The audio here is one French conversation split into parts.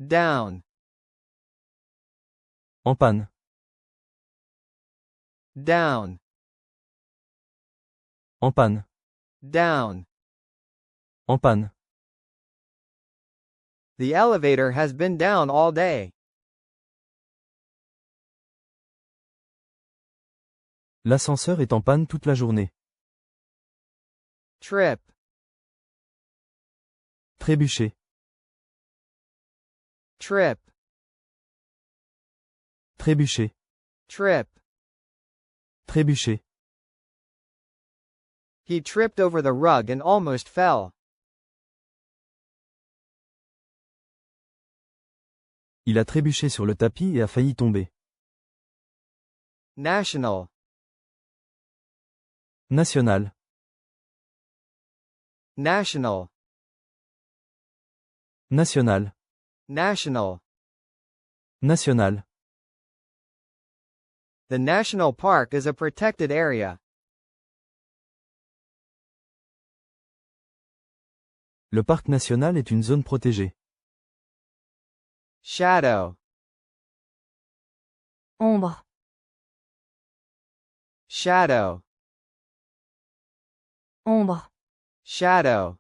Down. En panne. Down. En panne. Down. En panne. The elevator has been down all day. L'ascenseur est en panne toute la journée. Trip. Trébucher. Trip. Trébucher. Trip. Trébucher. He tripped over the rug and almost fell. Il a trébuché sur le tapis et a failli tomber. National. National. National. National. National. National. The national park is a protected area. Le parc national est une zone protégée. Shadow. Ombre. Shadow. Ombre. Shadow.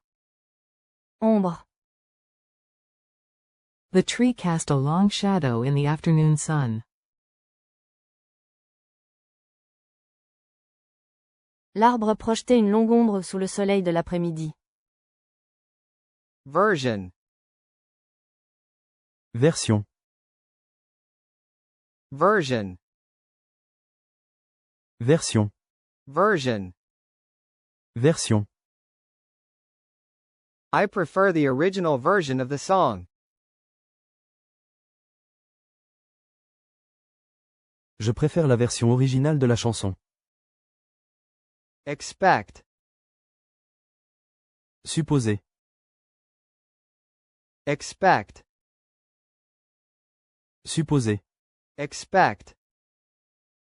Ombre. The tree cast a long shadow in the afternoon sun. L'arbre projetait une longue ombre sous le soleil de l'après-midi. Version. Version. Version. Version. Version. Version. I prefer the original version of the song. Je préfère la version originale de la chanson. Expect. Supposer. Expect. Supposer. Expect.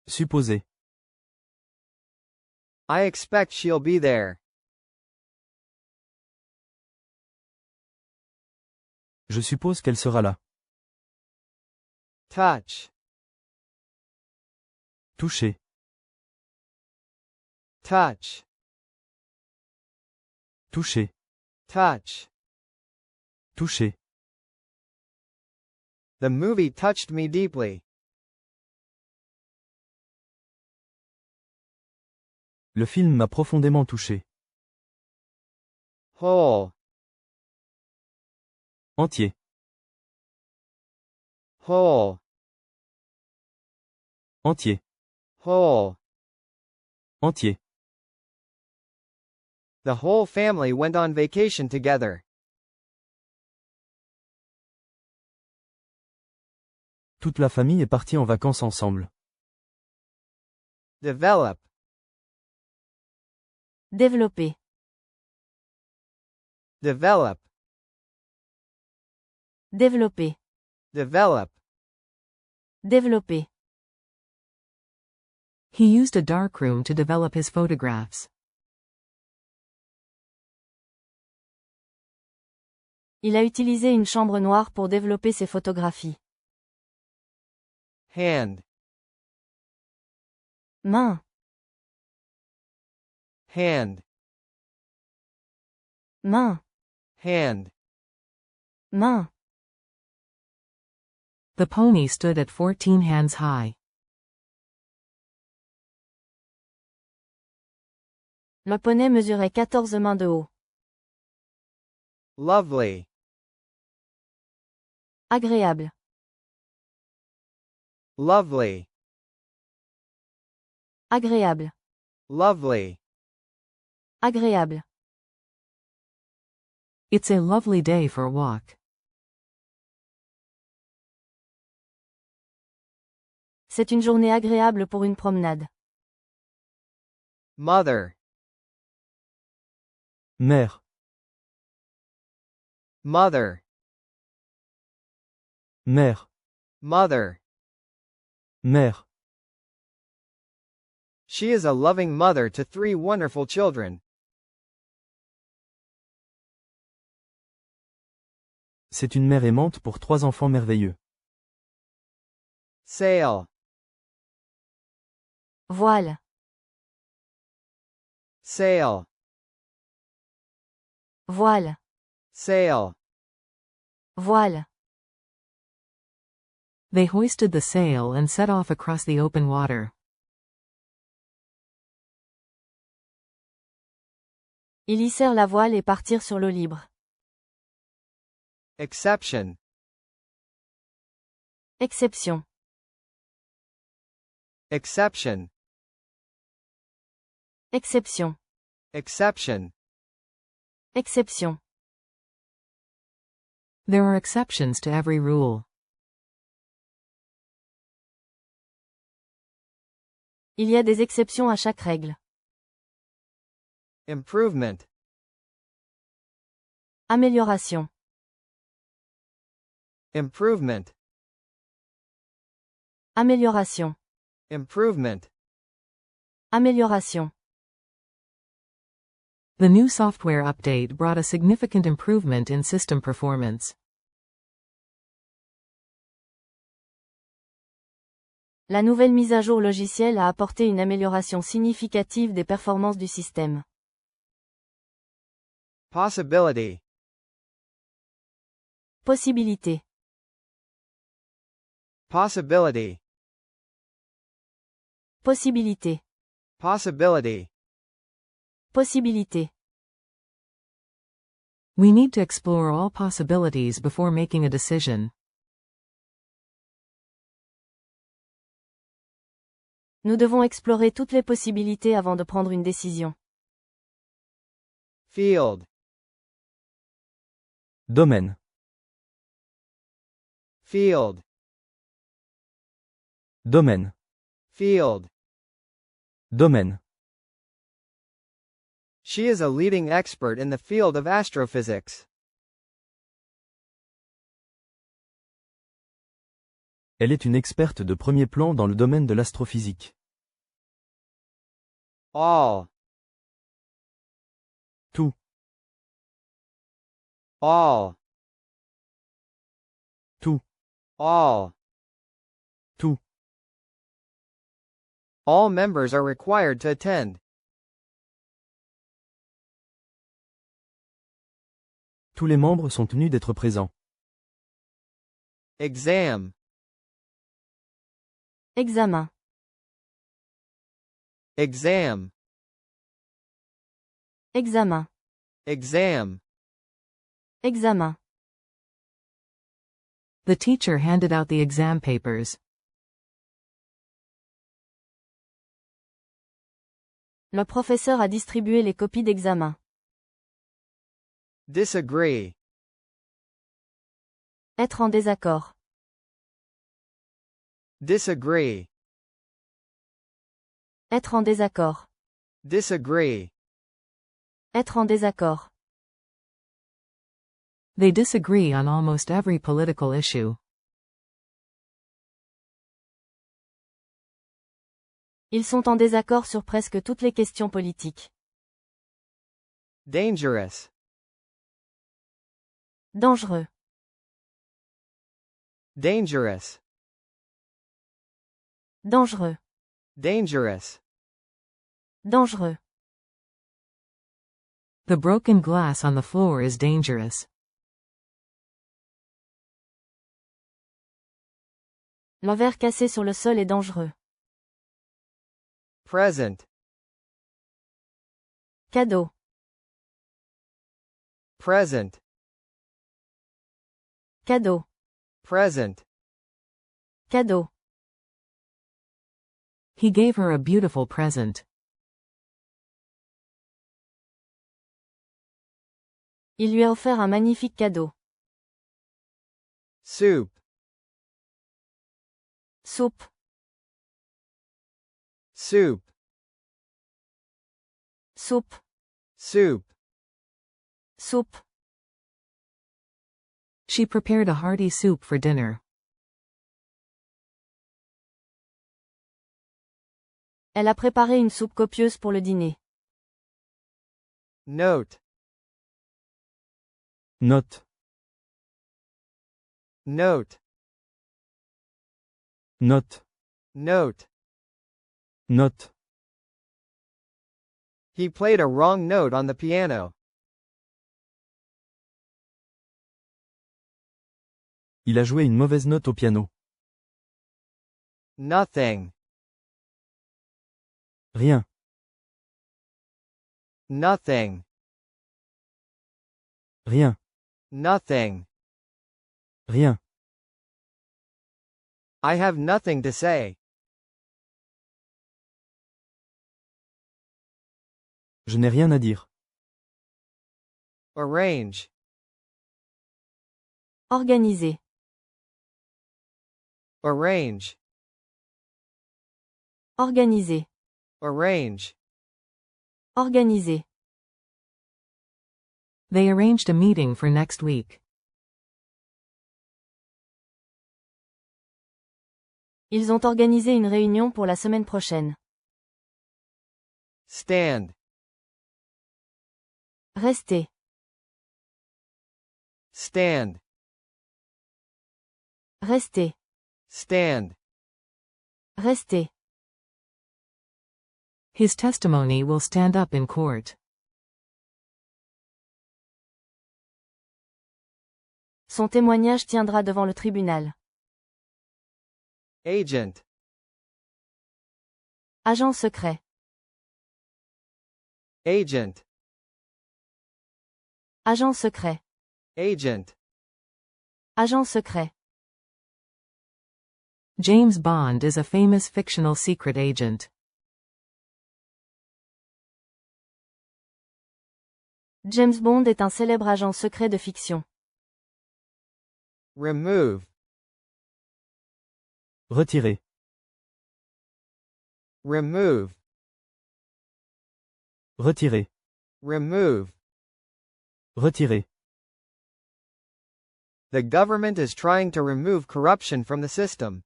Supposer. I expect she'll be there. Je suppose qu'elle sera là. Touch. Toucher. Touch. Toucher. Touch. Toucher. The movie touched me deeply. Le film m'a profondément touché. Whole. Entier. Whole. Entier. Whole. Entier. The whole family went on vacation together. Toute la famille est partie en vacances ensemble. Develop. Développer. Develop. Développer. Develop. Développer. He used a darkroom to develop his photographs. Il a utilisé une chambre noire pour développer ses photographies. Hand. Main. Hand. Main. Hand. Main. The pony stood at 14 hands high. Le poney mesurait 14 mains de haut. Lovely. Agréable. Lovely. Agréable. Lovely. Agréable. It's a lovely day for a walk. C'est une journée agréable pour une promenade. Mother. Mère. Mother. Mère. Mother. Mère. She is a loving mother to 3 wonderful children. C'est une mère aimante pour 3 enfants merveilleux. Sail. Voile. Sail. Voile. Sail. Voile. They hoisted the sail and set off across the open water. Ils hissèrent la voile et partirent sur l'eau libre. Exception. Exception. Exception. Exception. Exception. Exception. There are exceptions to every rule. Il y a des exceptions à chaque règle. Improvement. Amélioration. Improvement. Amélioration. Improvement. Amélioration. The new software update brought a significant improvement in system performance. La nouvelle mise à jour logicielle a apporté une amélioration significative des performances du système. Possibility. Possibilité. Possibility. Possibilité. Possibility. Possibilité. We need to explore all possibilities before making a decision. Nous devons explorer toutes les possibilités avant de prendre une décision. Field. Domaine. Field. Domaine. Field. Domaine. She is a leading expert in the field of astrophysics. Elle est une experte de premier plan dans le domaine de l'astrophysique. All. Tout. All. Tout. All. Tout. All members are required to attend. Tous les membres sont tenus d'être présents. Exam. Examen. Exam. Examen. Exam. Examen. The teacher handed out the exam papers. Le professeur a distribué les copies d'examen. Disagree. Être en désaccord. Disagree. Être en désaccord. Disagree. Être en désaccord. They disagree on almost every political issue. Ils sont en désaccord sur presque toutes les questions politiques. Dangerous. Dangereux. Dangerous. Dangereux. Dangerous. Dangereux. The broken glass on the floor is dangerous. Le verre cassé sur le sol est dangereux. Present. Cadeau. Present. Cadeau. Present. Cadeau. He gave her a beautiful present. Il lui a offert un magnifique cadeau. Soup. Soupe. Soup. Soupe. Soup. Soupe. She prepared a hearty soup for dinner. Elle a préparé une soupe copieuse pour le dîner. Note. Note. Note. Note. Note. Note. He played a wrong note on the piano. Il a joué une mauvaise note au piano. Nothing. Rien. Nothing. Rien. Nothing. Rien. I have nothing to say. Je n'ai rien à dire. Arrange. Organiser. Arrange. Organiser. Arrange. Organiser. They arranged a meeting for next week. Ils ont organisé une réunion pour la semaine prochaine. Stand. Rester. Stand. Rester. Stand. Rester. His testimony will stand up in court. Son témoignage tiendra devant le tribunal. Agent. Agent secret. Agent. Agent secret. Agent. Agent secret. James Bond is a famous fictional secret agent. James Bond est un célèbre agent secret de fiction. Remove. Retirer. Remove. Retirer. Remove. Retirer. The government is trying to remove corruption from the system.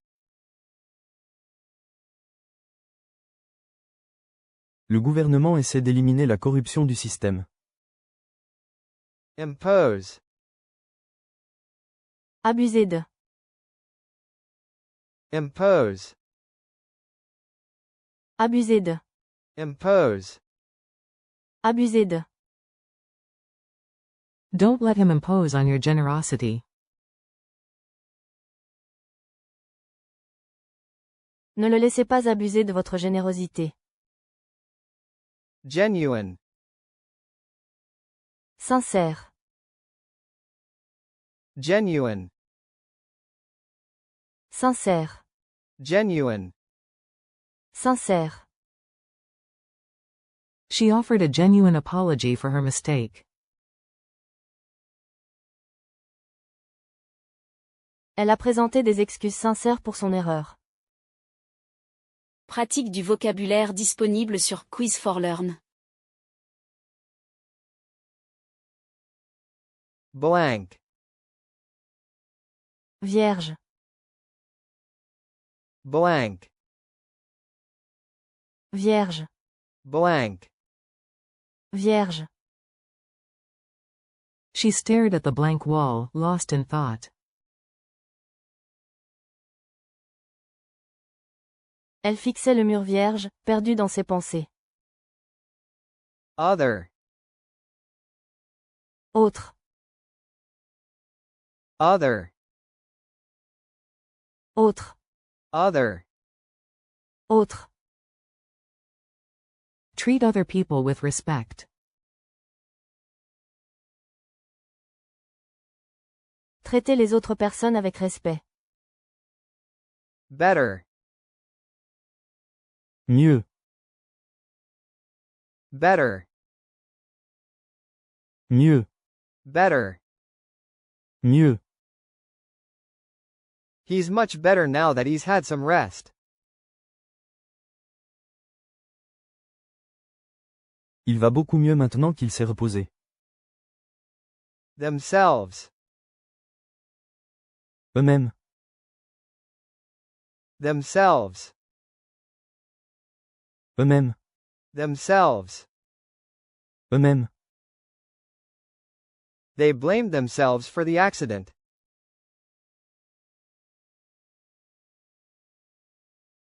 Le gouvernement essaie d'éliminer la corruption du système. Impose. Abuser de. Impose. Abuser de. Impose. Abuser de. Don't let him impose on your generosity. Ne le laissez pas abuser de votre générosité. Genuine. Sincère. Genuine. Sincère. Genuine. Sincère. She offered a genuine apology for her mistake. Elle a présenté des excuses sincères pour son erreur. Pratique du vocabulaire disponible sur Quiz4Learn. Blank. Vierge. Blank. Vierge. Blank. Vierge. She stared at the blank wall, lost in thought. Elle fixait le mur vierge, perdue dans ses pensées. Other. Autre. Other. Autre. Other. Autre. Treat other people with respect. Traiter les autres personnes avec respect. Better. Mieux. Better. Mieux. Better. Mieux. He's much better now that he's had some rest. Il va beaucoup mieux maintenant qu'il s'est reposé. Themselves. Eux-mêmes. Themselves. Eux-mêmes. Themselves. Eux-mêmes. They blamed themselves for the accident.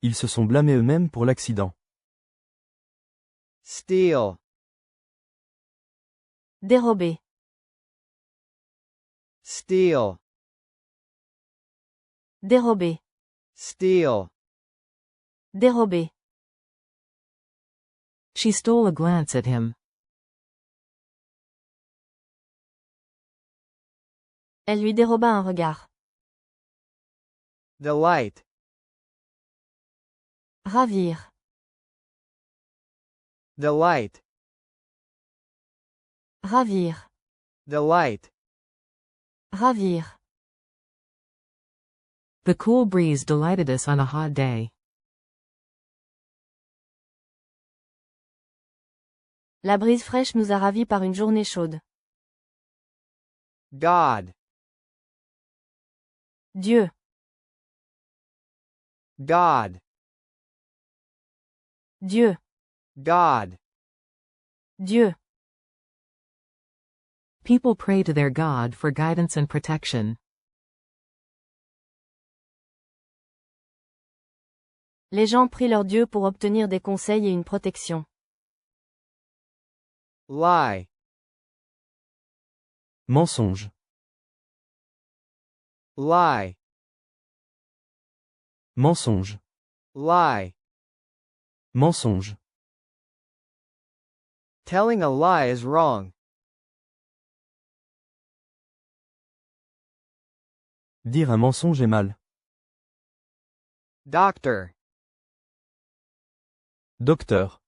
Ils se sont blâmés eux-mêmes pour l'accident. Steal. Dérober. Steal. Dérober. Steal. Dérober. She stole a glance at him. Elle lui déroba un regard. Delight. Ravir. Delight. Ravir. Delight. Ravir. The cool breeze delighted us on a hot day. La brise fraîche nous a ravis par une journée chaude. God. Dieu. God. Dieu. God. Dieu. People pray to their God for guidance and protection. Les gens prient leur Dieu pour obtenir des conseils et une protection. Lie. Mensonge. Lie. Mensonge. Lie. Mensonge. Telling a lie is wrong. Dire un mensonge est mal. Doctor. Docteur.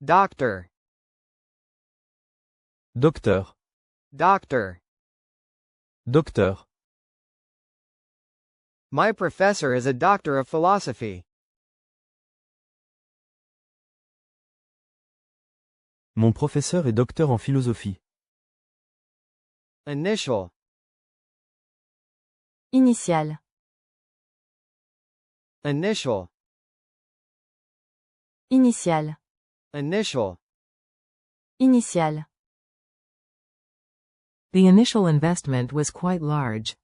Doctor. Docteur. Doctor. Docteur. My professor is a doctor of philosophy. Mon professeur est docteur en philosophie. Initial. Initial. Initial. Initial. Initial. Initial. The initial investment was quite large.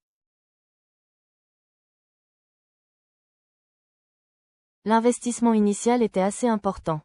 L'investissement initial était assez important.